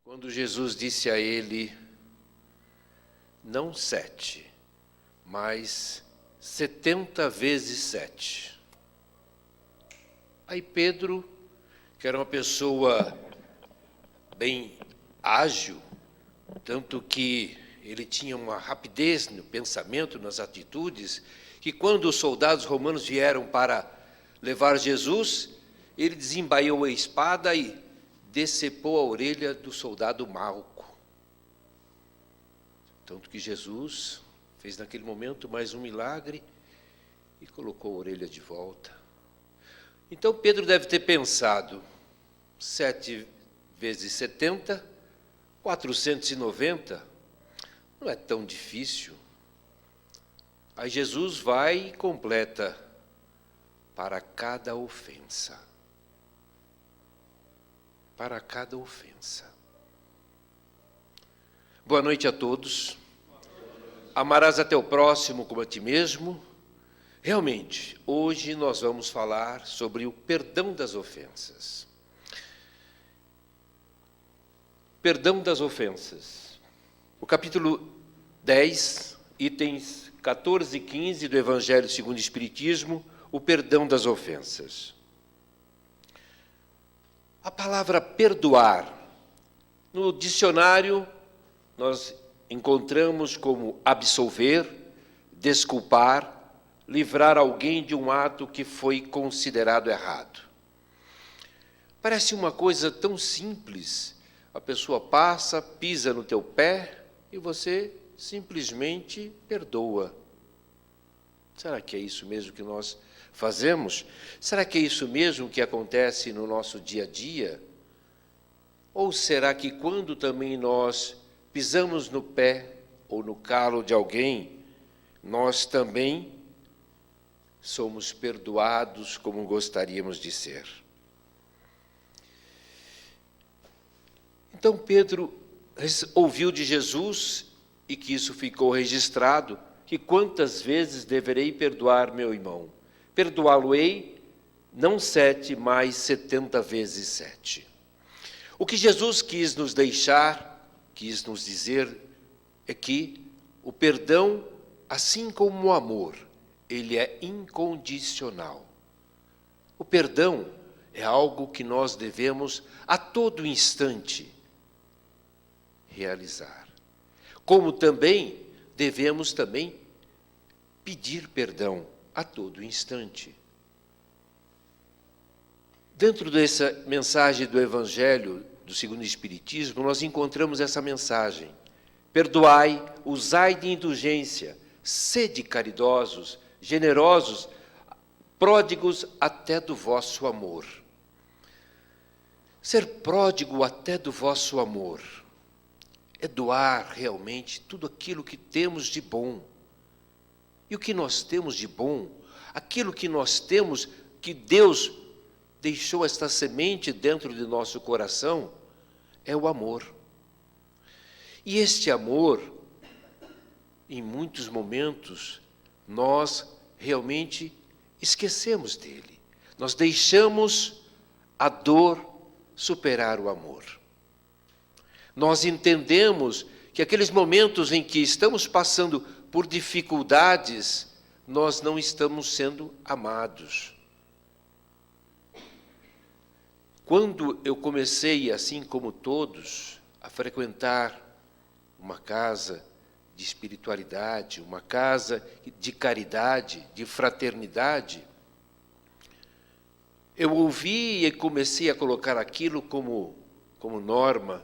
quando Jesus disse a ele, não 7, mas 70 vezes 7. Aí Pedro, que era uma pessoa bem ágil, tanto que ele tinha uma rapidez no pensamento, nas atitudes, que quando os soldados romanos vieram para levar Jesus, ele desembaiou a espada e decepou a orelha do soldado Malco. Tanto que Jesus fez naquele momento mais um milagre e colocou a orelha de volta. Então Pedro deve ter pensado, 7 vezes 70, 490, não é tão difícil. Aí Jesus vai e completa, para cada ofensa. Para cada ofensa. Boa noite a todos. Amarás a teu próximo como a ti mesmo. Realmente, hoje nós vamos falar sobre o perdão das ofensas. Perdão das ofensas. O capítulo 10, itens 14 e 15 do Evangelho segundo o Espiritismo, o perdão das ofensas. A palavra perdoar, no dicionário, nós encontramos como absolver, desculpar, livrar alguém de um ato que foi considerado errado. Parece uma coisa tão simples. A pessoa passa, pisa no teu pé e você simplesmente perdoa. Será que é isso mesmo que nós fazemos? Será que é isso mesmo que acontece no nosso dia a dia? Ou será que quando também nós pisamos no pé ou no calo de alguém, nós também somos perdoados como gostaríamos de ser? Então Pedro ouviu de Jesus, e que isso ficou registrado, que quantas vezes deverei perdoar meu irmão? Perdoá-lo-ei, não 7, mas 70 vezes 7. O que Jesus quis nos deixar, quis nos dizer, é que o perdão, assim como o amor, ele é incondicional. O perdão é algo que nós devemos a todo instante realizar. Como também devemos pedir perdão a todo instante. Dentro dessa mensagem do Evangelho do segundo Espiritismo, nós encontramos essa mensagem. Perdoai, usai de indulgência, sede caridosos, generosos, pródigos até do vosso amor. Ser pródigo até do vosso amor é doar realmente tudo aquilo que temos de bom. E o que nós temos de bom, aquilo que nós temos, que Deus deixou esta semente dentro de nosso coração, é o amor. E este amor, em muitos momentos, nós realmente esquecemos dele. Nós deixamos a dor superar o amor. Nós entendemos que aqueles momentos em que estamos passando por dificuldades, nós não estamos sendo amados. Quando eu comecei, assim como todos, a frequentar uma casa de espiritualidade, uma casa de caridade, de fraternidade, eu ouvi e comecei a colocar aquilo como norma,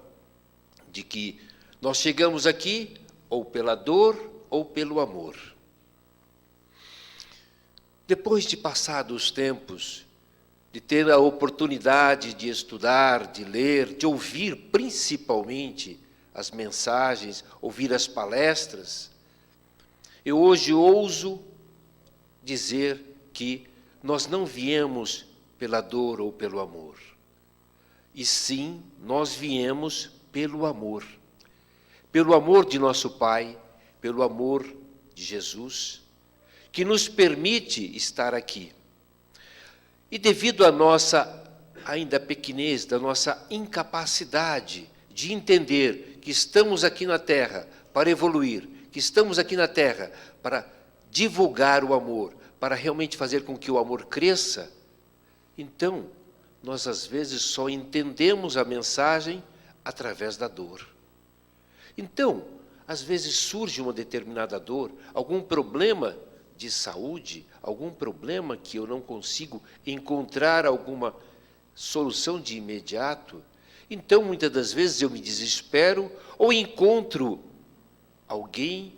de que nós chegamos aqui ou pela dor ou pelo amor. Depois de passados os tempos, de ter a oportunidade de estudar, de ler, de ouvir principalmente as mensagens, ouvir as palestras, eu hoje ouso dizer que nós não viemos pela dor ou pelo amor, e sim nós viemos pelo amor de nosso Pai, pelo amor de Jesus, que nos permite estar aqui. E devido à nossa ainda pequenez, da nossa incapacidade de entender que estamos aqui na Terra para evoluir, que estamos aqui na Terra para divulgar o amor, para realmente fazer com que o amor cresça, então, nós às vezes só entendemos a mensagem através da dor. Então, às vezes surge uma determinada dor, algum problema de saúde, algum problema que eu não consigo encontrar alguma solução de imediato. Então, muitas das vezes eu me desespero ou encontro alguém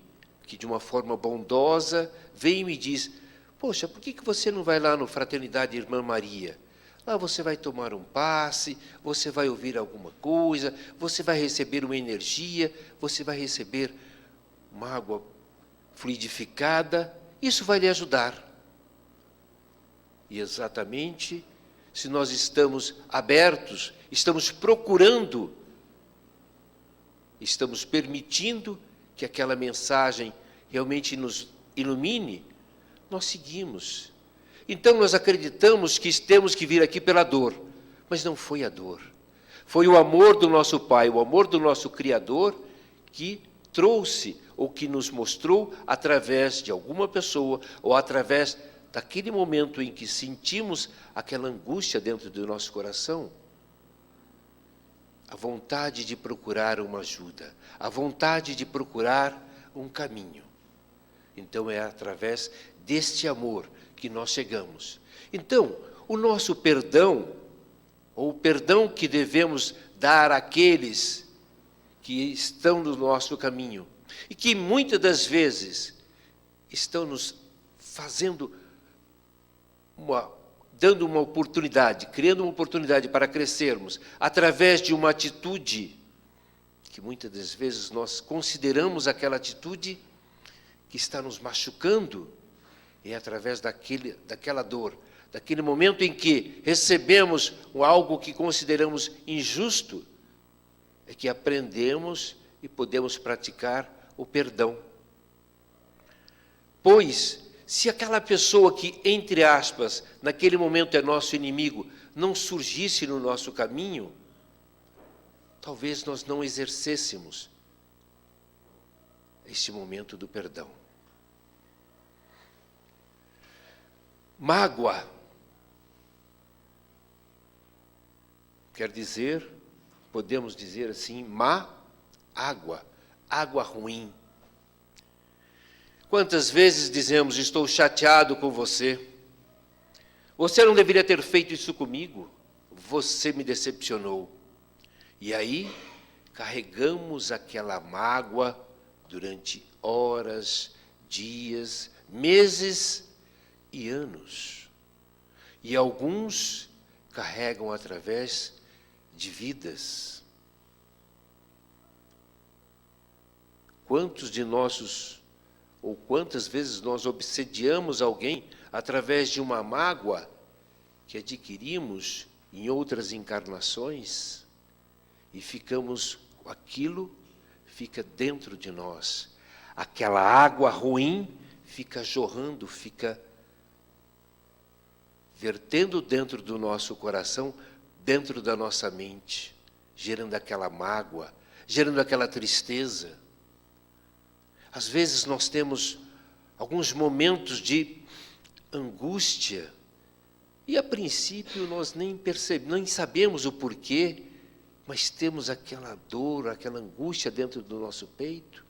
que de uma forma bondosa vem e me diz: poxa, por que você não vai lá no Fraternidade Irmã Maria? Lá você vai tomar um passe, você vai ouvir alguma coisa, você vai receber uma energia, você vai receber uma água fluidificada, isso vai lhe ajudar. E exatamente, se nós estamos abertos, estamos procurando, estamos permitindo que aquela mensagem realmente nos ilumine, nós seguimos. Então nós acreditamos que temos que vir aqui pela dor, mas não foi a dor. Foi o amor do nosso Pai, o amor do nosso Criador que trouxe ou que nos mostrou através de alguma pessoa ou através daquele momento em que sentimos aquela angústia dentro do nosso coração, a vontade de procurar uma ajuda, a vontade de procurar um caminho. Então é através deste amor que nós chegamos. Então, o nosso perdão, ou o perdão que devemos dar àqueles que estão no nosso caminho, e que muitas das vezes estão nos fazendo dando uma oportunidade, criando uma oportunidade para crescermos, através de uma atitude, que muitas das vezes nós consideramos aquela atitude que está nos machucando, é através daquela dor, daquele momento em que recebemos algo que consideramos injusto, é que aprendemos e podemos praticar o perdão. Pois, se aquela pessoa que, entre aspas, naquele momento é nosso inimigo, não surgisse no nosso caminho, talvez nós não exercêssemos este momento do perdão. Mágoa quer dizer, podemos dizer assim, má água, água ruim. Quantas vezes dizemos: estou chateado com você, você não deveria ter feito isso comigo, você me decepcionou. E aí carregamos aquela mágoa durante horas, dias, meses e anos. E alguns carregam através de vidas. Quantos de nossos, ou quantas vezes nós obsediamos alguém através de uma mágoa que adquirimos em outras encarnações e ficamos, aquilo fica dentro de nós. Aquela água ruim fica jorrando, fica vertendo dentro do nosso coração, dentro da nossa mente, gerando aquela mágoa, gerando aquela tristeza. Às vezes nós temos alguns momentos de angústia e a princípio nós nem sabemos o porquê, mas temos aquela dor, aquela angústia dentro do nosso peito.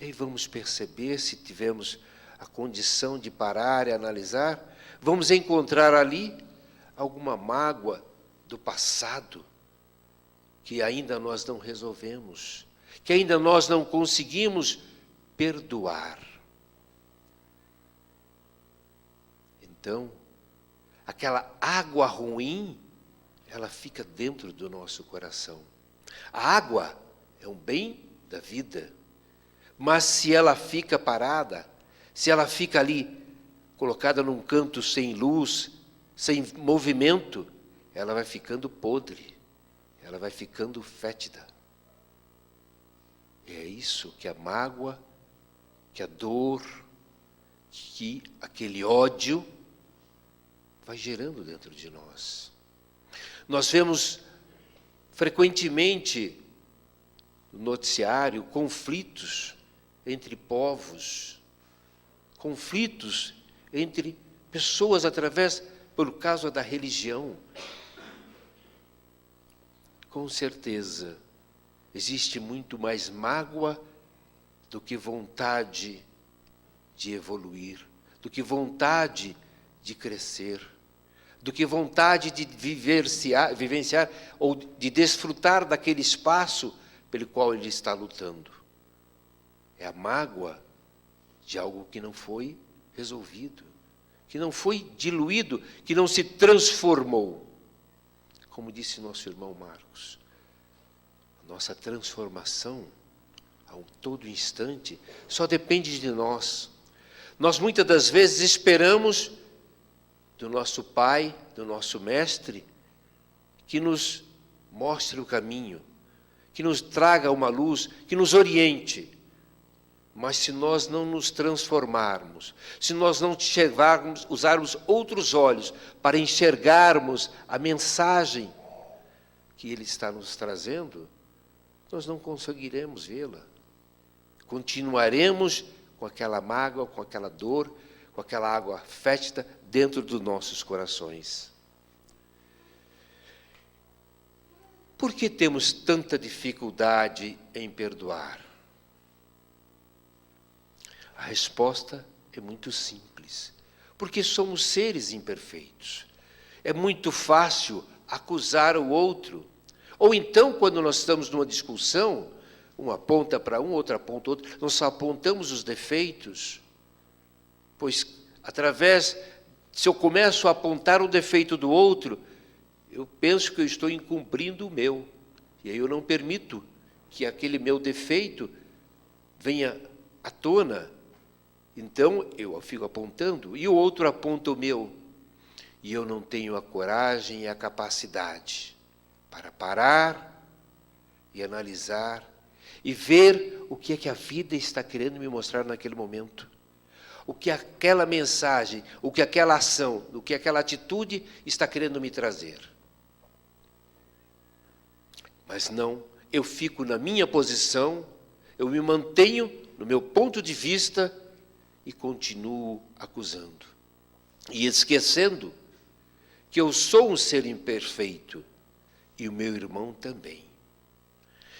E aí vamos perceber, se tivermos a condição de parar e analisar, vamos encontrar ali alguma mágoa do passado que ainda nós não resolvemos, que ainda nós não conseguimos perdoar. Então, aquela água ruim, ela fica dentro do nosso coração. A água é um bem da vida, mas se ela fica parada, se ela fica ali, colocada num canto sem luz, sem movimento, ela vai ficando podre, ela vai ficando fétida. É isso que a mágoa, que a dor, que aquele ódio vai gerando dentro de nós. Nós vemos frequentemente, no noticiário, conflitos entre povos, conflitos entre pessoas por causa da religião. Com certeza, existe muito mais mágoa do que vontade de evoluir, do que vontade de crescer, do que vontade de vivenciar ou de desfrutar daquele espaço pelo qual ele está lutando. É a mágoa de algo que não foi resolvido, que não foi diluído, que não se transformou. Como disse nosso irmão Marcos, a nossa transformação, a todo instante, só depende de nós. Nós muitas das vezes esperamos do nosso Pai, do nosso Mestre, que nos mostre o caminho, que nos traga uma luz, que nos oriente. Mas se nós não nos transformarmos, se nós não usarmos outros olhos para enxergarmos a mensagem que Ele está nos trazendo, nós não conseguiremos vê-la. Continuaremos com aquela mágoa, com aquela dor, com aquela água fétida dentro dos nossos corações. Por que temos tanta dificuldade em perdoar? A resposta é muito simples. Porque somos seres imperfeitos. É muito fácil acusar o outro. Ou então, quando nós estamos numa discussão, um aponta para um, outro aponta outro, nós só apontamos os defeitos. Pois, se eu começo a apontar o defeito do outro, eu penso que eu estou incumprindo o meu. E aí eu não permito que aquele meu defeito venha à tona. Então, eu fico apontando, e o outro aponta o meu. E eu não tenho a coragem e a capacidade para parar e analisar e ver o que é que a vida está querendo me mostrar naquele momento. O que aquela mensagem, o que aquela ação, o que aquela atitude está querendo me trazer. Mas não, eu fico na minha posição, eu me mantenho no meu ponto de vista e continuo acusando. E esquecendo que eu sou um ser imperfeito e o meu irmão também.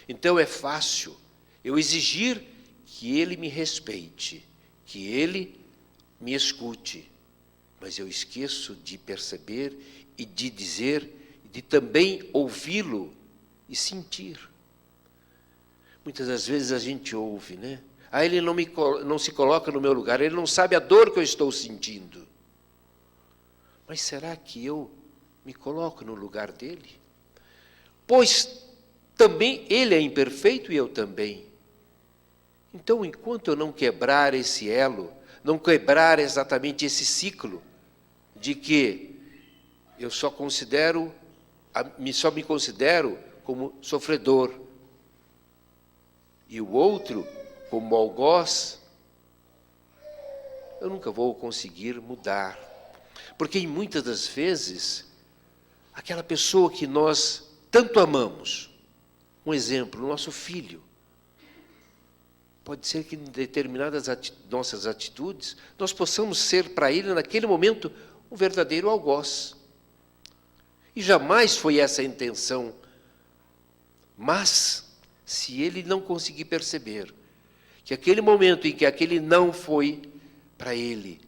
Então é fácil eu exigir que ele me respeite, que ele me escute, mas eu esqueço de perceber e de dizer, de também ouvi-lo e sentir. Muitas das vezes a gente ouve, né? Ele não se coloca no meu lugar, ele não sabe a dor que eu estou sentindo. Mas será que eu me coloco no lugar dele? Pois também ele é imperfeito e eu também. Então, enquanto eu não quebrar esse elo, não quebrar exatamente esse ciclo de que eu só me considero como sofredor e o outro como algoz, eu nunca vou conseguir mudar. Porque muitas das vezes, aquela pessoa que nós tanto amamos, um exemplo, o nosso filho, pode ser que em determinadas nossas atitudes, nós possamos ser para ele, naquele momento, um verdadeiro algoz. E jamais foi essa a intenção. Mas, se ele não conseguir perceber que aquele momento em que aquele não foi para ele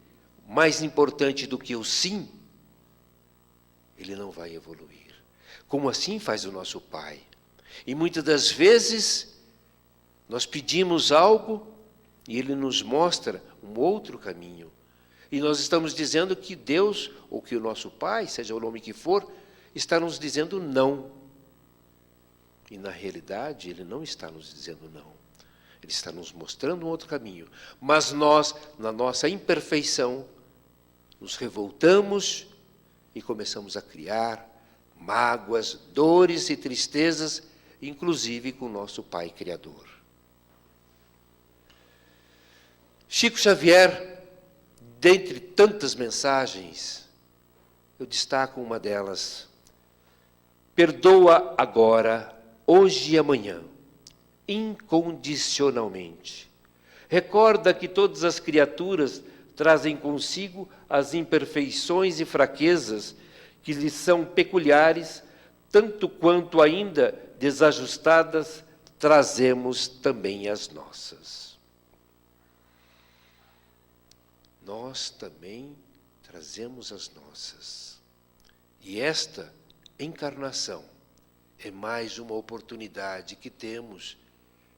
mais importante do que o sim, ele não vai evoluir. Como assim faz o nosso Pai? E muitas das vezes nós pedimos algo e Ele nos mostra um outro caminho. E nós estamos dizendo que Deus, ou que o nosso Pai, seja o nome que for, está nos dizendo não. E na realidade Ele não está nos dizendo não. Ele está nos mostrando um outro caminho. Mas nós, na nossa imperfeição, nos revoltamos e começamos a criar mágoas, dores e tristezas, inclusive com o nosso Pai Criador. Chico Xavier, dentre tantas mensagens, eu destaco uma delas. Perdoa agora, hoje e amanhã, incondicionalmente. Recorda que todas as criaturas trazem consigo as imperfeições e fraquezas que lhes são peculiares, tanto quanto ainda desajustadas, trazemos também as nossas. Nós também trazemos as nossas. E esta encarnação é mais uma oportunidade que temos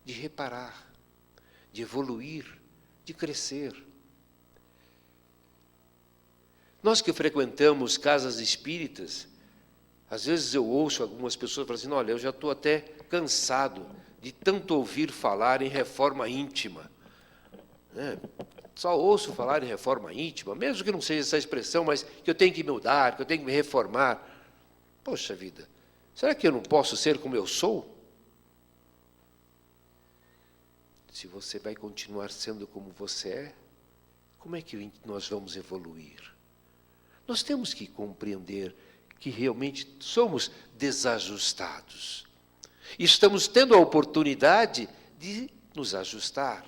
de reparar, de evoluir, de crescer. Nós que frequentamos casas espíritas, às vezes eu ouço algumas pessoas falando assim, olha, eu já estou até cansado de tanto ouvir falar em reforma íntima. Só ouço falar em reforma íntima, mesmo que não seja essa expressão, mas que eu tenho que mudar, que eu tenho que me reformar. Poxa vida, será que eu não posso ser como eu sou? Se você vai continuar sendo como você é, como é que nós vamos evoluir? Nós temos que compreender que realmente somos desajustados. E estamos tendo a oportunidade de nos ajustar.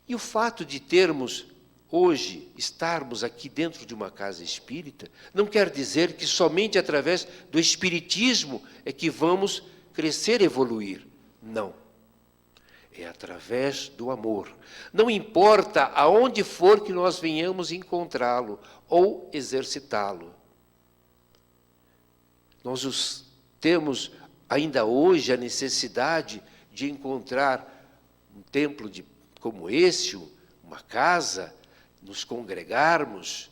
E o fato de termos hoje, estarmos aqui dentro de uma casa espírita, não quer dizer que somente através do espiritismo é que vamos crescer e evoluir. Não. É através do amor. Não importa aonde for que nós venhamos encontrá-lo ou exercitá-lo. Nós temos ainda hoje a necessidade de encontrar um templo como esse, uma casa, nos congregarmos,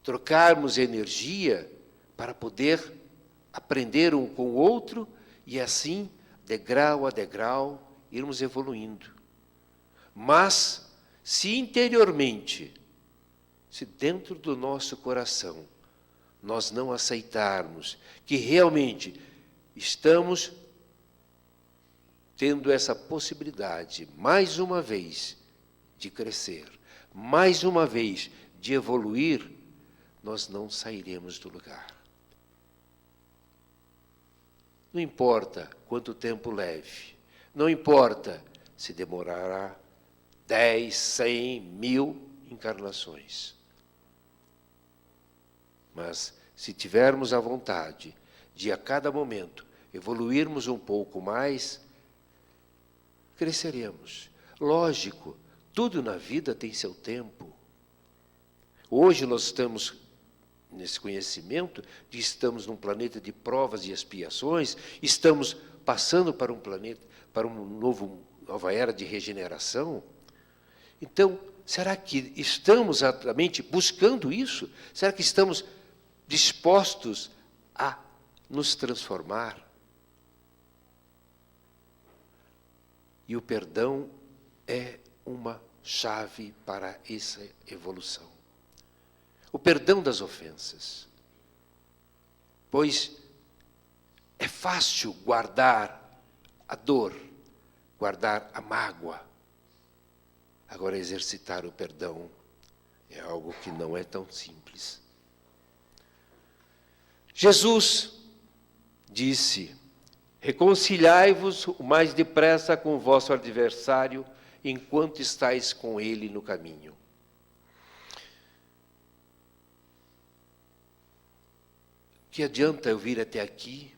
trocarmos energia para poder aprender um com o outro e assim, degrau a degrau, irmos evoluindo. Mas, se interiormente, se dentro do nosso coração, nós não aceitarmos que realmente estamos tendo essa possibilidade, mais uma vez, de crescer, mais uma vez, de evoluir, nós não sairemos do lugar. Não importa quanto tempo leve, não importa se demorará 10, 100, 1000 encarnações. Mas, se tivermos a vontade de, a cada momento, evoluirmos um pouco mais, cresceremos. Lógico, tudo na vida tem seu tempo. Hoje nós estamos nesse conhecimento de que estamos num planeta de provas e expiações, estamos passando para um planeta, para nova era de regeneração. Então, será que estamos exatamente buscando isso? Será que estamos dispostos a nos transformar? E o perdão é uma chave para essa evolução. O perdão das ofensas. Pois é fácil guardar a dor, guardar a mágoa. Agora, exercitar o perdão é algo que não é tão simples. Jesus disse, reconciliai-vos o mais depressa com o vosso adversário, enquanto estáis com ele no caminho. Que adianta eu vir até aqui,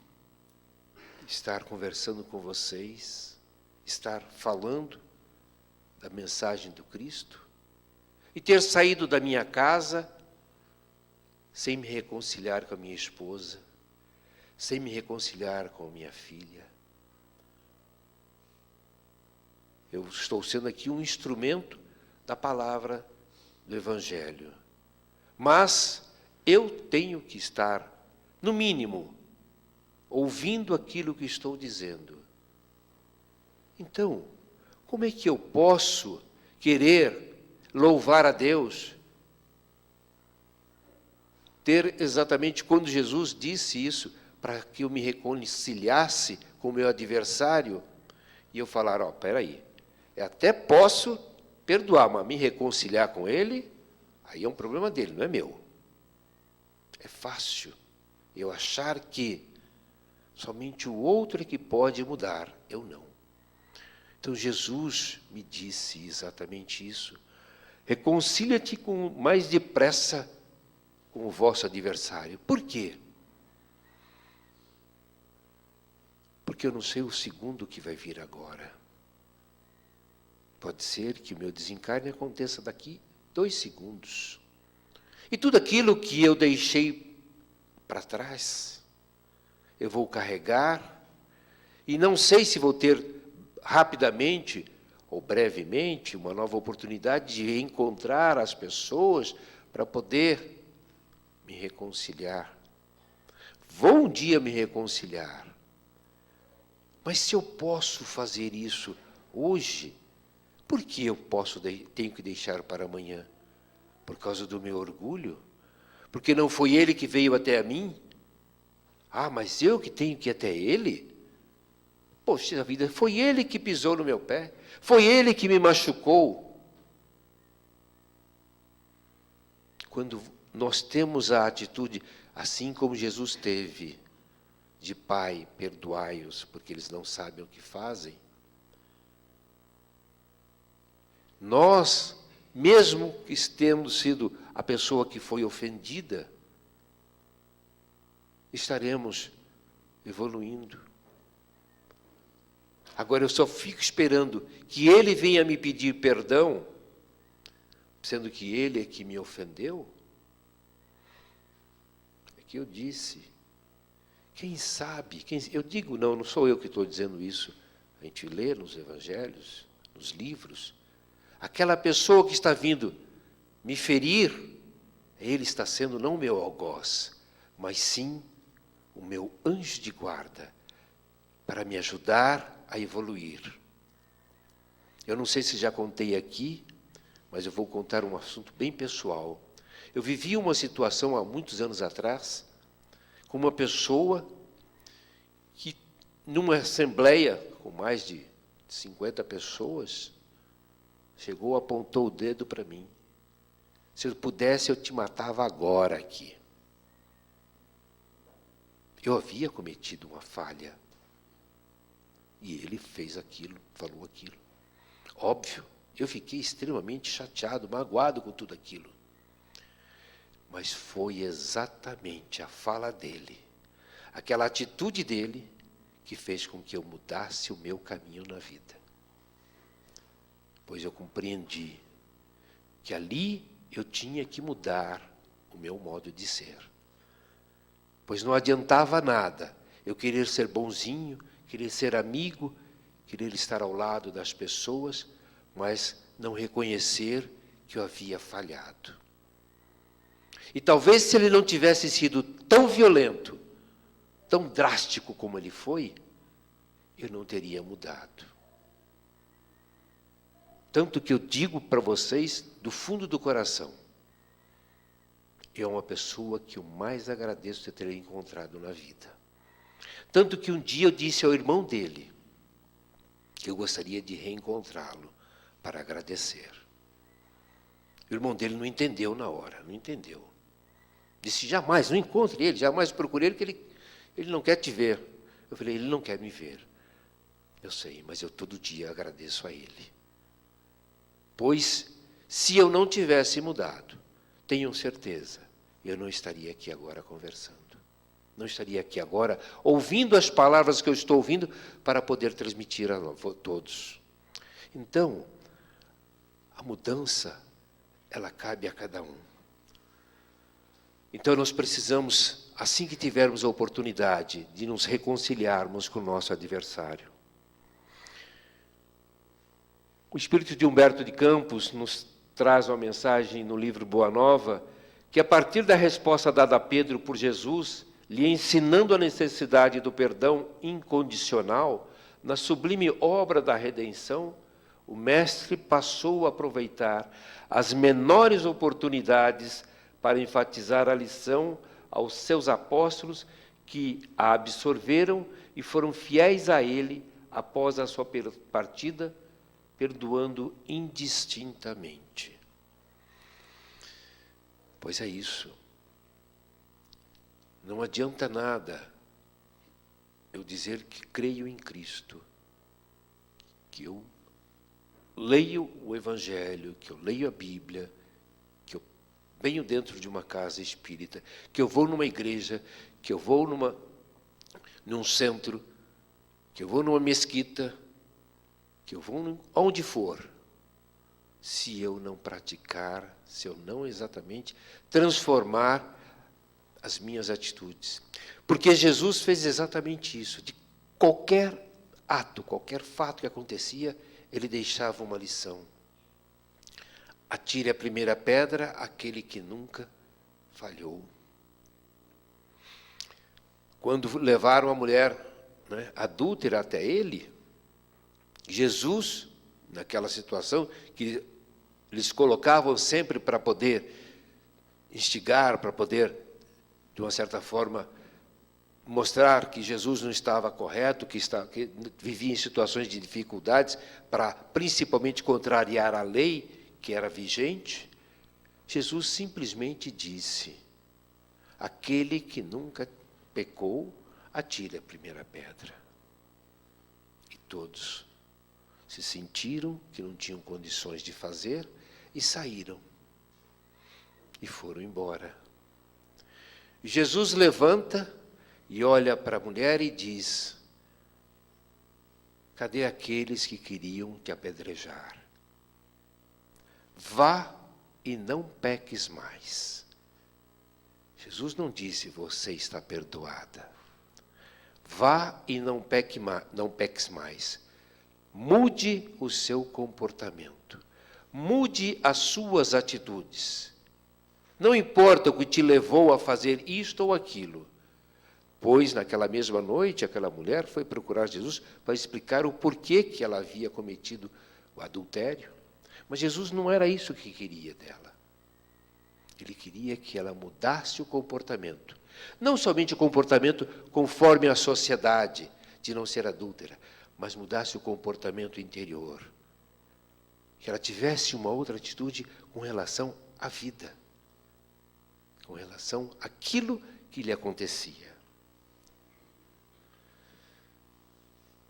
estar conversando com vocês, estar falando da mensagem do Cristo, e ter saído da minha casa sem me reconciliar com a minha esposa, sem me reconciliar com a minha filha. Eu estou sendo aqui um instrumento da palavra do Evangelho. Mas eu tenho que estar, no mínimo, ouvindo aquilo que estou dizendo. Então, como é que eu posso querer louvar a Deus? Ter exatamente quando Jesus disse isso, para que eu me reconciliasse com o meu adversário, e eu falar, peraí, eu até posso perdoar, mas me reconciliar com ele, aí é um problema dele, não é meu. É fácil. Eu achar que somente o outro é que pode mudar, eu não. Então Jesus me disse exatamente isso. Reconcilia-te com mais depressa com o vosso adversário. Por quê? Porque eu não sei o segundo que vai vir agora. Pode ser que o meu desencarne aconteça daqui 2 segundos. E tudo aquilo que eu deixei para trás, eu vou carregar, e não sei se vou ter rapidamente ou brevemente uma nova oportunidade de reencontrar as pessoas para poder me reconciliar. Vou um dia me reconciliar. Mas se eu posso fazer isso hoje, por que eu tenho que deixar para amanhã? Por causa do meu orgulho? Porque não foi ele que veio até a mim? Ah, mas eu que tenho que ir até ele? Poxa vida, foi ele que pisou no meu pé. Foi ele que me machucou. Quando nós temos a atitude, assim como Jesus teve, de Pai, perdoai-os, porque eles não sabem o que fazem. Nós, mesmo que tendo sido a pessoa que foi ofendida, estaremos evoluindo. Agora eu só fico esperando que ele venha me pedir perdão, sendo que ele é que me ofendeu. É que eu disse, quem sabe, eu digo não sou eu que estou dizendo isso, a gente lê nos evangelhos, nos livros, aquela pessoa que está vindo me ferir, ele está sendo não o meu algoz, mas sim o meu anjo de guarda, para me ajudar a evoluir. Eu não sei se já contei aqui, mas eu vou contar um assunto bem pessoal. Eu vivi uma situação há muitos anos atrás, com uma pessoa que, numa assembleia com mais de 50 pessoas, chegou, apontou o dedo para mim. Se eu pudesse, eu te matava agora aqui. Eu havia cometido uma falha. E ele fez aquilo, falou aquilo. Óbvio, eu fiquei extremamente chateado, magoado com tudo aquilo. Mas foi exatamente a fala dele, aquela atitude dele, que fez com que eu mudasse o meu caminho na vida. Pois eu compreendi que ali eu tinha que mudar o meu modo de ser. Pois não adiantava nada eu querer ser bonzinho, querer ser amigo, querer estar ao lado das pessoas, mas não reconhecer que eu havia falhado. E talvez se ele não tivesse sido tão violento, tão drástico como ele foi, eu não teria mudado. Tanto que eu digo para vocês, do fundo do coração, é uma pessoa que eu mais agradeço de ter encontrado na vida. Tanto que um dia eu disse ao irmão dele, que eu gostaria de reencontrá-lo para agradecer. O irmão dele não entendeu na hora, não entendeu. Disse, jamais, não encontre ele, jamais procure ele, que ele não quer te ver. Eu falei, ele não quer me ver. Eu sei, mas eu todo dia agradeço a ele. Pois, se eu não tivesse mudado, tenham certeza, eu não estaria aqui agora conversando. Não estaria aqui agora ouvindo as palavras que eu estou ouvindo para poder transmitir a todos. Então, a mudança, ela cabe a cada um. Então, nós precisamos, assim que tivermos a oportunidade de nos reconciliarmos com o nosso adversário. O espírito de Humberto de Campos nos traz uma mensagem no livro Boa Nova, que a partir da resposta dada a Pedro por Jesus, lhe ensinando a necessidade do perdão incondicional, na sublime obra da redenção, o mestre passou a aproveitar as menores oportunidades para enfatizar a lição aos seus apóstolos que a absorveram e foram fiéis a ele após a sua partida, perdoando indistintamente. Pois é isso. Não adianta nada eu dizer que creio em Cristo, que eu leio o Evangelho, que eu leio a Bíblia, que eu venho dentro de uma casa espírita, que eu vou numa igreja, que eu vou num centro, que eu vou numa mesquita, que eu vou onde for, se eu não praticar, se eu não exatamente transformar as minhas atitudes. Porque Jesus fez exatamente isso. De qualquer ato, qualquer fato que acontecia, ele deixava uma lição. Atire a primeira pedra aquele que nunca falhou. Quando levaram a mulher, né, adúltera até ele, Jesus, naquela situação, que eles colocavam sempre para poder instigar, para poder, de uma certa forma, mostrar que Jesus não estava correto, que vivia em situações de dificuldades, para principalmente contrariar a lei que era vigente, Jesus simplesmente disse: aquele que nunca pecou, atire a primeira pedra. E todos se sentiram que não tinham condições de fazer e saíram. E foram embora. Jesus levanta e olha para a mulher e diz: cadê aqueles que queriam te apedrejar? Vá e não peques mais. Jesus não disse: você está perdoada. Vá e não peques mais. Mude o seu comportamento. Mude as suas atitudes. Não importa o que te levou a fazer isto ou aquilo. Pois, naquela mesma noite, aquela mulher foi procurar Jesus para explicar o porquê que ela havia cometido o adultério. Mas Jesus não era isso que queria dela. Ele queria que ela mudasse o comportamento. Não somente o comportamento conforme a sociedade, de não ser adúltera, mas mudasse o comportamento interior. Que ela tivesse uma outra atitude com relação à vida, com relação àquilo que lhe acontecia.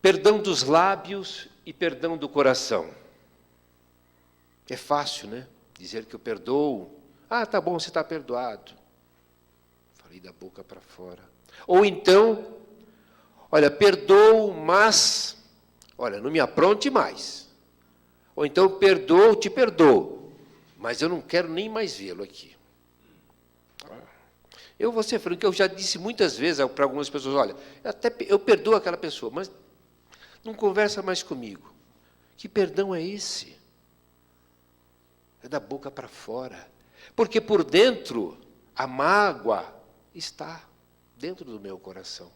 Perdão dos lábios e perdão do coração. É fácil, né? Dizer que eu perdoo. Ah, tá bom, você está perdoado. Falei da boca para fora. Ou então, olha, perdoo, mas, olha, não me apronte mais. Ou então, perdoo, te perdoo, mas eu não quero nem mais vê-lo aqui. Eu vou ser franco, eu já disse muitas vezes para algumas pessoas, olha, eu perdoo aquela pessoa, mas não conversa mais comigo. Que perdão é esse? É da boca para fora. Porque por dentro, a mágoa está dentro do meu coração.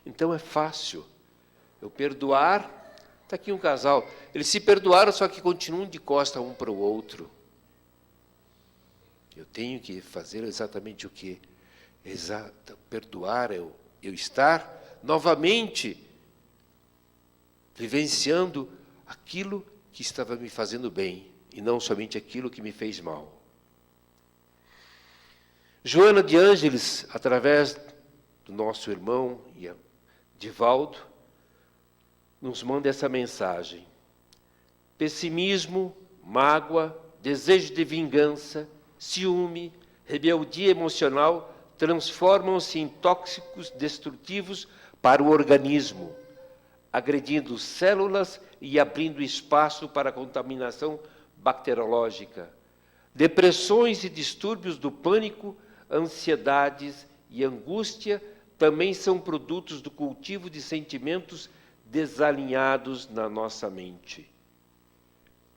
Então é fácil eu perdoar. Está aqui um casal, eles se perdoaram, só que continuam de costa um para o outro. Eu tenho que fazer exatamente o quê? Perdoar eu estar novamente vivenciando aquilo que estava me fazendo bem, e não somente aquilo que me fez mal. Joana de Ângeles, através do nosso irmão Divaldo, nos manda essa mensagem. Pessimismo, mágoa, desejo de vingança, ciúme, rebeldia emocional transformam-se em tóxicos destrutivos para o organismo, agredindo células e abrindo espaço para a contaminação bacteriológica. Depressões e distúrbios do pânico, ansiedades e angústia também são produtos do cultivo de sentimentos desalinhados na nossa mente.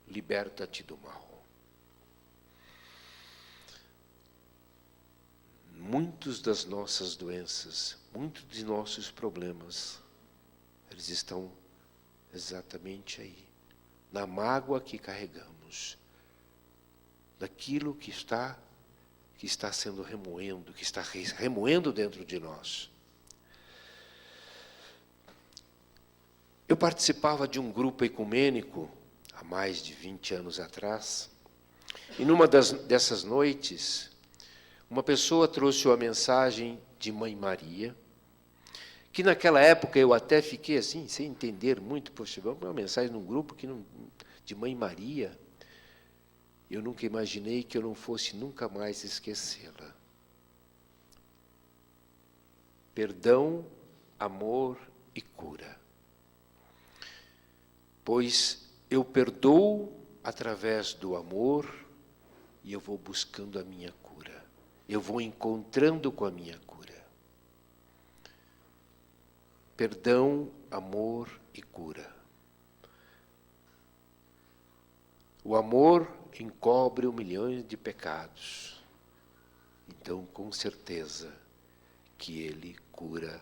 Liberta-te do mal. Muitas das nossas doenças, muitos de nossos problemas, eles estão exatamente aí, na mágoa que carregamos, daquilo que está sendo remoendo, que está remoendo dentro de nós. Eu participava de um grupo ecumênico há mais de 20 anos atrás, e numa dessas noites, Uma pessoa trouxe uma mensagem de Mãe Maria, que naquela época eu até fiquei assim, sem entender muito, poxa, uma mensagem num grupo de Mãe Maria, eu nunca imaginei que eu não fosse nunca mais esquecê-la. Perdão, amor e cura. Pois eu perdoo através do amor e eu vou buscando a minha cura. Eu vou encontrando com a minha cura. Perdão, amor e cura. O amor encobre 1 milhão de pecados. Então, com certeza, que ele cura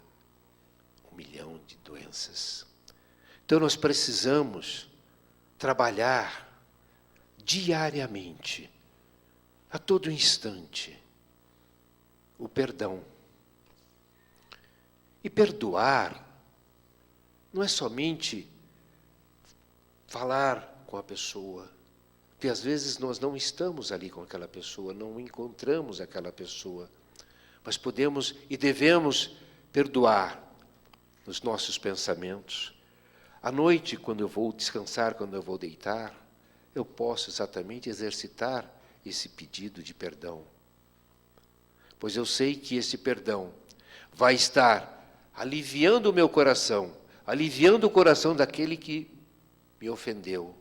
1 milhão de doenças. Então, nós precisamos trabalhar diariamente, a todo instante, o perdão. E perdoar não é somente falar com a pessoa, porque às vezes nós não estamos ali com aquela pessoa, não encontramos aquela pessoa, mas podemos e devemos perdoar nos nossos pensamentos. À noite, quando eu vou descansar, quando eu vou deitar, eu posso exatamente exercitar esse pedido de perdão. Pois eu sei que esse perdão vai estar aliviando o meu coração, aliviando o coração daquele que me ofendeu,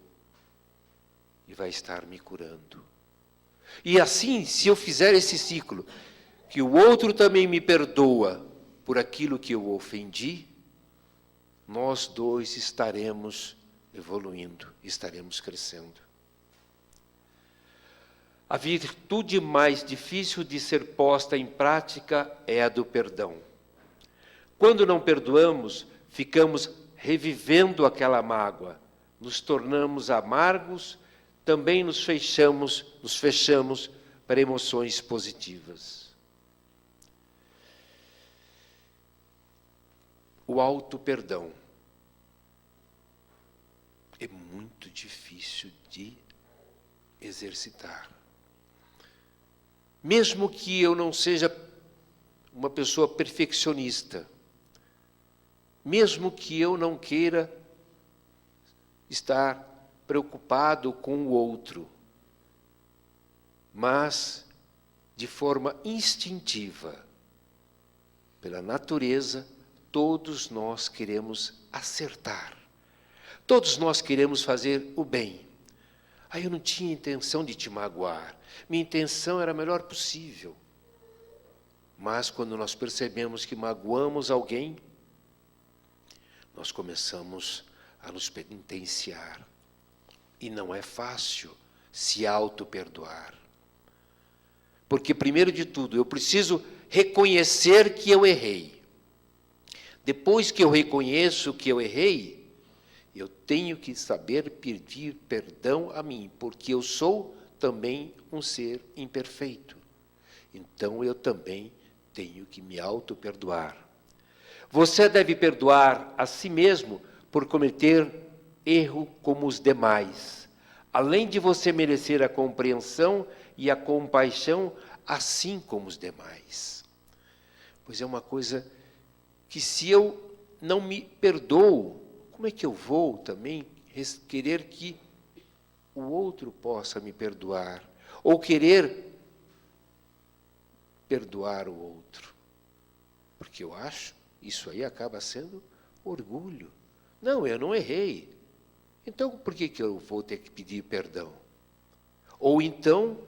e vai estar me curando. E assim, se eu fizer esse ciclo, que o outro também me perdoa por aquilo que eu ofendi, nós dois estaremos evoluindo, estaremos crescendo. A virtude mais difícil de ser posta em prática é a do perdão. Quando não perdoamos, ficamos revivendo aquela mágoa, nos tornamos amargos, também nos fechamos para emoções positivas. O auto-perdão é muito difícil de exercitar. Mesmo que eu não seja uma pessoa perfeccionista, mesmo que eu não queira estar preocupado com o outro, mas de forma instintiva, pela natureza, todos nós queremos acertar. Todos nós queremos fazer o bem. Eu não tinha intenção de te magoar. Minha intenção era a melhor possível. Mas quando nós percebemos que magoamos alguém, nós começamos a nos penitenciar. E não é fácil se auto-perdoar. Porque, primeiro de tudo, eu preciso reconhecer que eu errei. Depois que eu reconheço que eu errei, eu tenho que saber pedir perdão a mim, porque eu sou também um ser imperfeito. Então, eu também tenho que me auto-perdoar. Você deve perdoar a si mesmo por cometer erro como os demais, além de você merecer a compreensão e a compaixão, assim como os demais. Pois é uma coisa que, se eu não me perdoo, como é que eu vou também querer que o outro possa me perdoar? Ou querer perdoar o outro? Porque eu acho, isso aí acaba sendo orgulho. Não, eu não errei. Então, por que eu vou ter que pedir perdão? Ou então,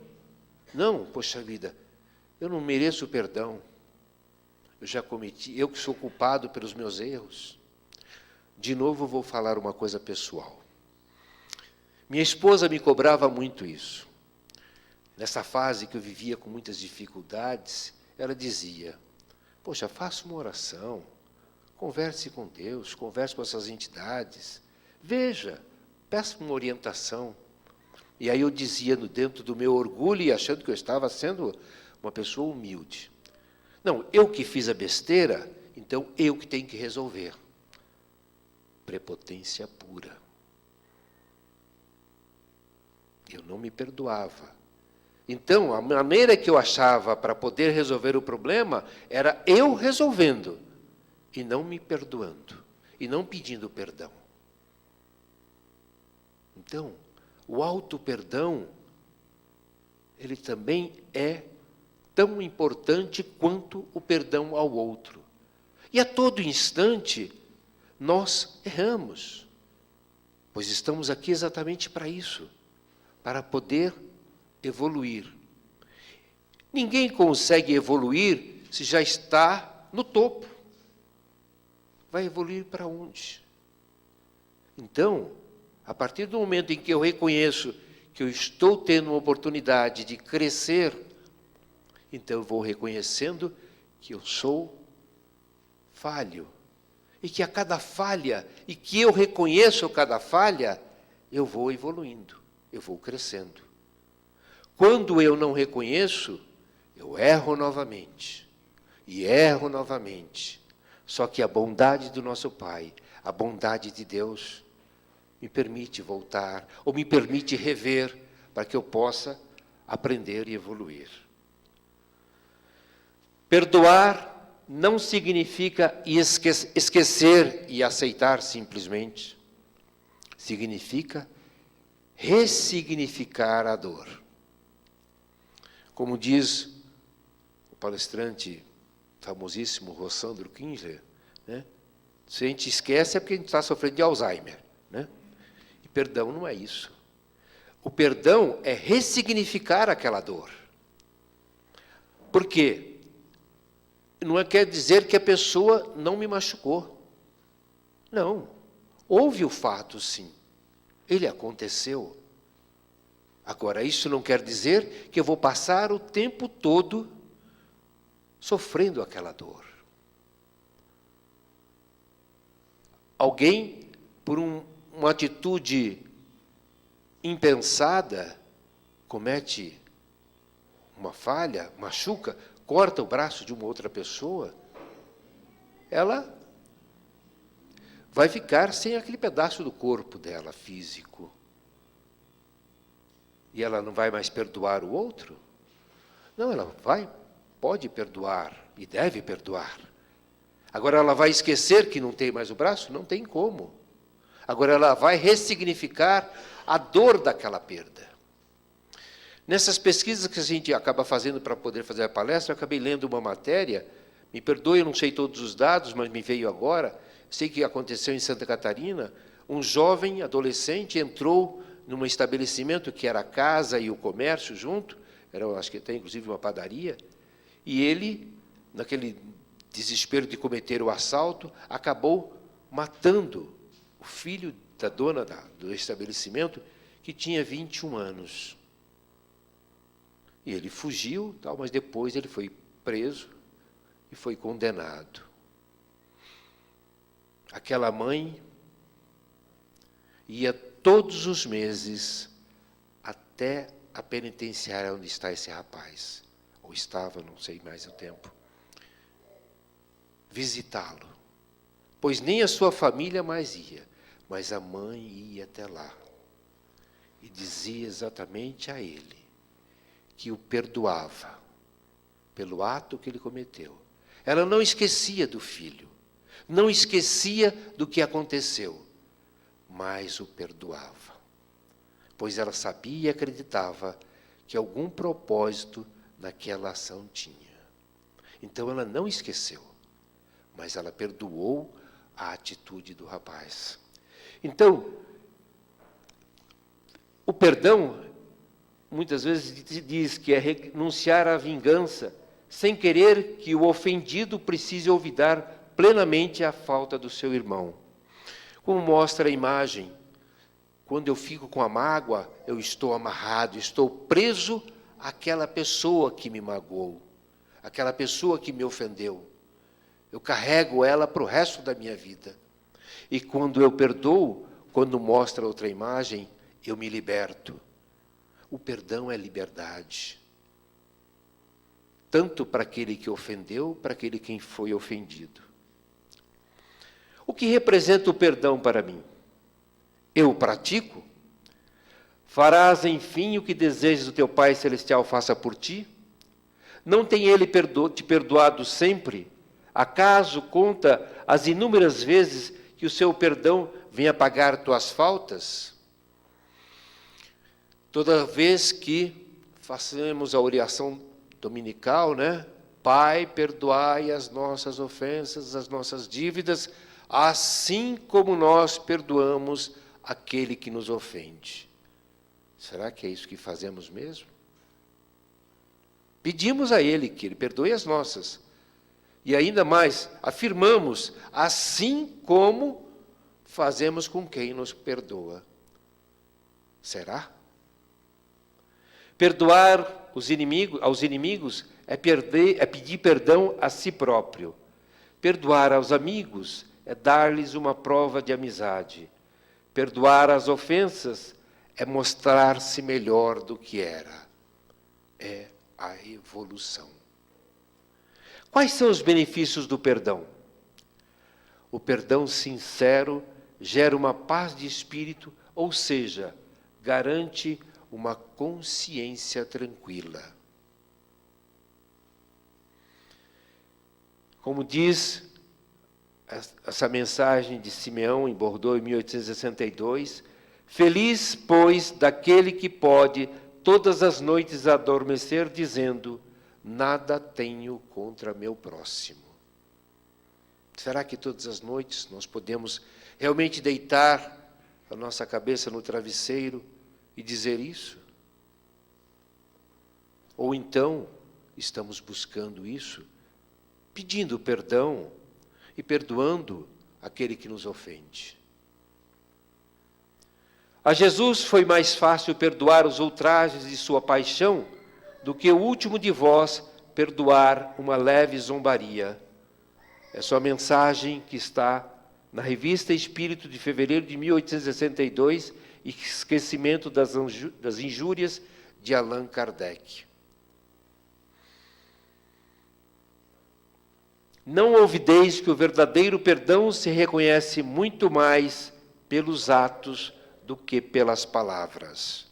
não, poxa vida, eu não mereço perdão. Eu já cometi, eu que sou culpado pelos meus erros. De novo, vou falar uma coisa pessoal. Minha esposa me cobrava muito isso. Nessa fase que eu vivia com muitas dificuldades, ela dizia, poxa, faça uma oração, converse com Deus, converse com essas entidades, veja, peça uma orientação. E aí eu dizia, dentro do meu orgulho e achando que eu estava sendo uma pessoa humilde, não, eu que fiz a besteira, então eu que tenho que resolver. Prepotência pura. Eu não me perdoava. Então, a maneira que eu achava para poder resolver o problema era eu resolvendo e não me perdoando e não pedindo perdão. Então, o auto-perdão, ele também é tão importante quanto o perdão ao outro. E a todo instante, nós erramos, pois estamos aqui exatamente para isso, para poder evoluir. Ninguém consegue evoluir se já está no topo. Vai evoluir para onde? Então, a partir do momento em que eu reconheço que eu estou tendo uma oportunidade de crescer, então eu vou reconhecendo que eu sou falho. E que a cada falha, e que eu reconheço cada falha, eu vou evoluindo, eu vou crescendo. Quando eu não reconheço, eu erro novamente. E erro novamente. Só que a bondade do nosso Pai, a bondade de Deus, me permite voltar, ou me permite rever, para que eu possa aprender e evoluir. Perdoar não significa esquecer e aceitar simplesmente. Significa ressignificar a dor. Como diz o palestrante famosíssimo Rossandro Kinzer, né? Se a gente esquece é porque a gente está sofrendo de Alzheimer, né? E perdão não é isso. O perdão é ressignificar aquela dor. Por quê? Não quer dizer que a pessoa não me machucou. Não. Houve o fato, sim. Ele aconteceu. Agora, isso não quer dizer que eu vou passar o tempo todo sofrendo aquela dor. Alguém, por uma atitude impensada, comete uma falha, machuca, corta o braço de uma outra pessoa, ela vai ficar sem aquele pedaço do corpo dela, físico. E ela não vai mais perdoar o outro? Não, ela pode perdoar e deve perdoar. Agora ela vai esquecer que não tem mais o braço? Não tem como. Agora ela vai ressignificar a dor daquela perda. Nessas pesquisas que a gente acaba fazendo para poder fazer a palestra, eu acabei lendo uma matéria, me perdoe, eu não sei todos os dados, mas me veio agora, sei que aconteceu em Santa Catarina, um jovem adolescente entrou num estabelecimento que era a casa e o comércio junto, acho que tem inclusive uma padaria, e ele, naquele desespero de cometer o assalto, acabou matando o filho da dona do estabelecimento, que tinha 21 anos. E ele fugiu, mas depois ele foi preso e foi condenado. Aquela mãe ia todos os meses até a penitenciária onde está esse rapaz, ou estava, não sei mais o tempo, visitá-lo. Pois nem a sua família mais ia, mas a mãe ia até lá e dizia exatamente a ele que o perdoava pelo ato que ele cometeu. Ela não esquecia do filho, não esquecia do que aconteceu, mas o perdoava, pois ela sabia e acreditava que algum propósito naquela ação tinha. Então ela não esqueceu, mas ela perdoou a atitude do rapaz. Então, o perdão muitas vezes diz que é renunciar à vingança, sem querer que o ofendido precise olvidar plenamente a falta do seu irmão. Como mostra a imagem, quando eu fico com a mágoa, eu estou amarrado, estou preso àquela pessoa que me magoou, àquela pessoa que me ofendeu. Eu carrego ela para o resto da minha vida. E quando eu perdoo, quando mostra outra imagem, eu me liberto. O perdão é liberdade. Tanto para aquele que ofendeu, para aquele quem foi ofendido. O que representa o perdão para mim? Eu o pratico? Farás, enfim, o que desejas do teu Pai Celestial faça por ti? Não tem Ele te perdoado sempre? Acaso conta as inúmeras vezes que o seu perdão vem apagar tuas faltas? Toda vez que façamos a oração dominical, né? Pai, perdoai as nossas ofensas, as nossas dívidas, assim como nós perdoamos aquele que nos ofende. Será que é isso que fazemos mesmo? Pedimos a Ele que Ele perdoe as nossas. E ainda mais, afirmamos, assim como fazemos com quem nos perdoa. Será? Perdoar aos inimigos é pedir perdão a si próprio. Perdoar aos amigos é dar-lhes uma prova de amizade. Perdoar as ofensas é mostrar-se melhor do que era. É a evolução. Quais são os benefícios do perdão? O perdão sincero gera uma paz de espírito, ou seja, garante uma consciência tranquila. Como diz essa mensagem de Simeão em Bordeaux, em 1862, feliz, pois, daquele que pode todas as noites adormecer, dizendo, nada tenho contra meu próximo. Será que todas as noites nós podemos realmente deitar a nossa cabeça no travesseiro e dizer isso? Ou então, estamos buscando isso, pedindo perdão e perdoando aquele que nos ofende. A Jesus foi mais fácil perdoar os ultrajes de sua paixão do que o último de vós perdoar uma leve zombaria. Essa é a mensagem que está na Revista Espírito de fevereiro de 1862, Esquecimento das Injúrias, de Allan Kardec. Não ouvideis que o verdadeiro perdão se reconhece muito mais pelos atos do que pelas palavras.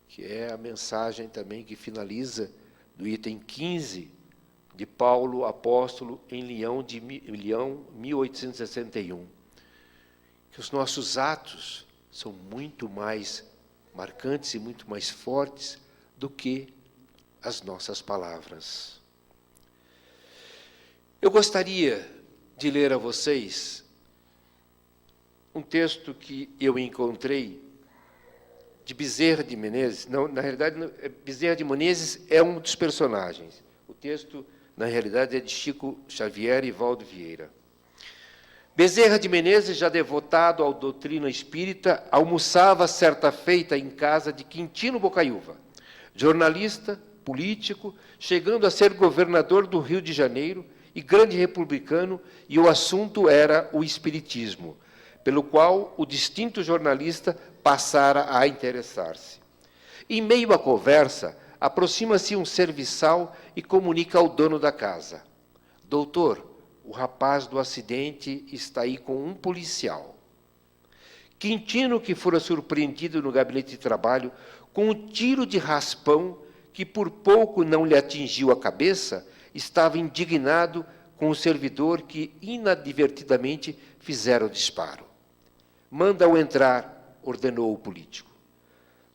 Que é a mensagem também que finaliza do item 15 de Paulo, apóstolo, em Leão, 1861. Que os nossos atos são muito mais marcantes e muito mais fortes do que as nossas palavras. Eu gostaria de ler a vocês um texto que eu encontrei de Bezerra de Menezes. Não, na realidade, Bezerra de Menezes é um dos personagens. O texto, na realidade, é de Chico Xavier e Valdo Vieira. Bezerra de Menezes, já devotado à doutrina espírita, almoçava certa feita em casa de Quintino Bocaiúva, jornalista, político, chegando a ser governador do Rio de Janeiro e grande republicano, e o assunto era o espiritismo, pelo qual o distinto jornalista passara a interessar-se. Em meio à conversa, aproxima-se um serviçal e comunica ao dono da casa: doutor, o rapaz do acidente está aí com um policial. Quintino, que fora surpreendido no gabinete de trabalho com um tiro de raspão que por pouco não lhe atingiu a cabeça, estava indignado com o servidor que inadvertidamente fizera o disparo. Manda-o entrar, ordenou o político.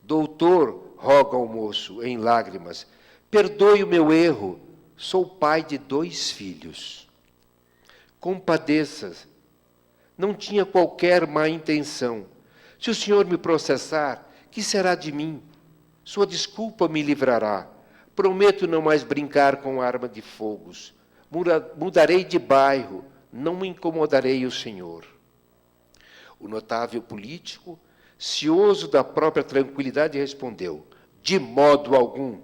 Doutor, roga ao moço, em lágrimas, perdoe o meu erro, sou pai de 2 filhos. Compadeça, não tinha qualquer má intenção. Se o senhor me processar, que será de mim? Sua desculpa me livrará. Prometo não mais brincar com arma de fogos. Mudarei de bairro, não me incomodarei o senhor. O notável político, cioso da própria tranquilidade, respondeu: de modo algum.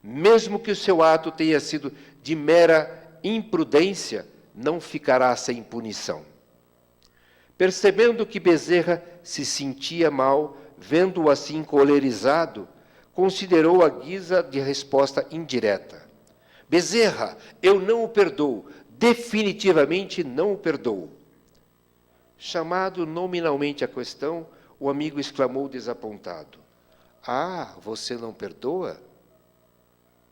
Mesmo que o seu ato tenha sido de mera imprudência, não ficará sem punição. Percebendo que Bezerra se sentia mal, vendo-o assim colerizado, considerou a guisa de resposta indireta. Bezerra, eu não o perdoo, definitivamente não o perdoo. Chamado nominalmente à questão, o amigo exclamou desapontado: Ah, você não perdoa?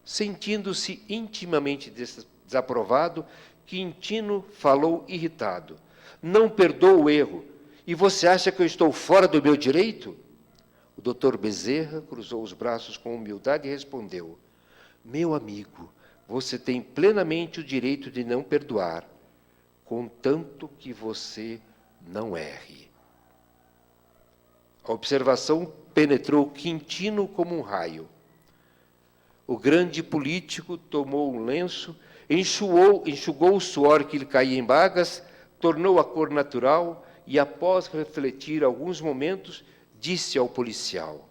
Sentindo-se intimamente desaprovado, Quintino falou irritado. Não perdoo o erro. E você acha que eu estou fora do meu direito? O doutor Bezerra cruzou os braços com humildade e respondeu: meu amigo, você tem plenamente o direito de não perdoar, contanto que você não erre. A observação penetrou Quintino como um raio. O grande político tomou um lenço, enxugou o suor que lhe caía em bagas, tornou a cor natural e, após refletir alguns momentos, disse ao policial: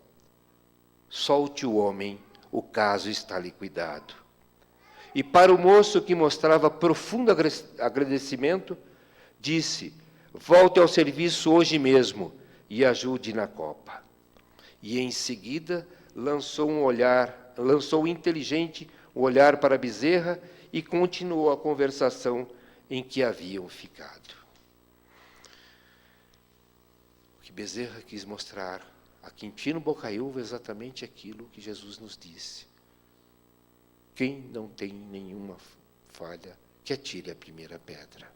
solte o homem, o caso está liquidado. E para o moço, que mostrava profundo agradecimento, disse: volte ao serviço hoje mesmo e ajude na copa. E em seguida lançou inteligente um olhar para Bezerra e continuou a conversação em que haviam ficado. O que Bezerra quis mostrar a Quintino Bocaiúva é exatamente aquilo que Jesus nos disse: quem não tem nenhuma falha, que atire a primeira pedra.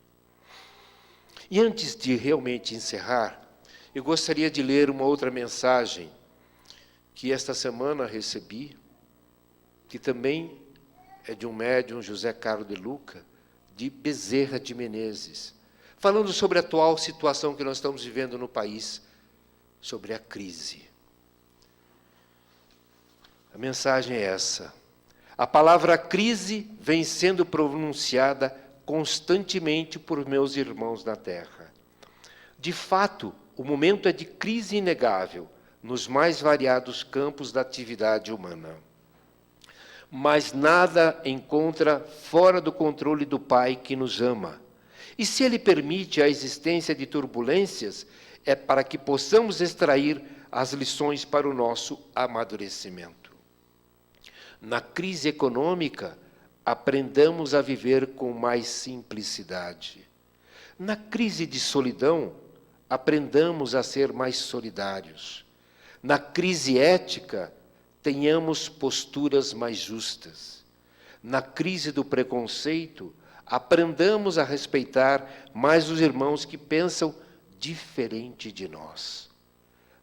E antes de realmente encerrar, eu gostaria de ler uma outra mensagem que esta semana recebi, que também é de um médium, José Carlos de Luca, de Bezerra de Menezes, falando sobre a atual situação que nós estamos vivendo no país, sobre a crise. A mensagem é essa: a palavra crise vem sendo pronunciada constantemente por meus irmãos na terra. De fato, o momento é de crise inegável nos mais variados campos da atividade humana. Mas nada encontra fora do controle do Pai que nos ama. E se Ele permite a existência de turbulências, é para que possamos extrair as lições para o nosso amadurecimento. Na crise econômica, aprendamos a viver com mais simplicidade. Na crise de solidão, aprendamos a ser mais solidários. Na crise ética, tenhamos posturas mais justas. Na crise do preconceito, aprendamos a respeitar mais os irmãos que pensam diferente de nós.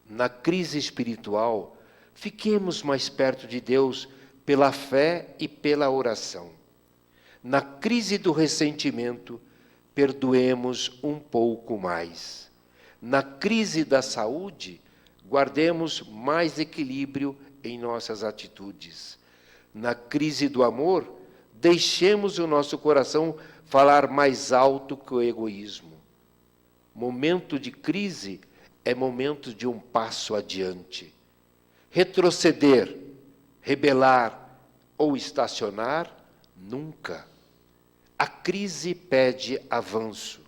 Na crise espiritual, fiquemos mais perto de Deus pela fé e pela oração. Na crise do ressentimento, perdoemos um pouco mais. Na crise da saúde, guardemos mais equilíbrio em nossas atitudes. Na crise do amor, deixemos o nosso coração falar mais alto que o egoísmo. Momento de crise é momento de um passo adiante. Retroceder, rebelar ou estacionar, nunca. A crise pede avanço.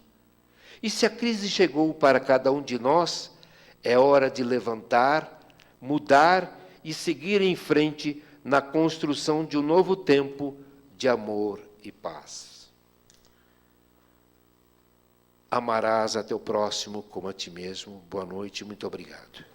E se a crise chegou para cada um de nós, é hora de levantar, mudar e seguir em frente na construção de um novo tempo de amor e paz. Amarás a teu próximo como a ti mesmo. Boa noite e muito obrigado.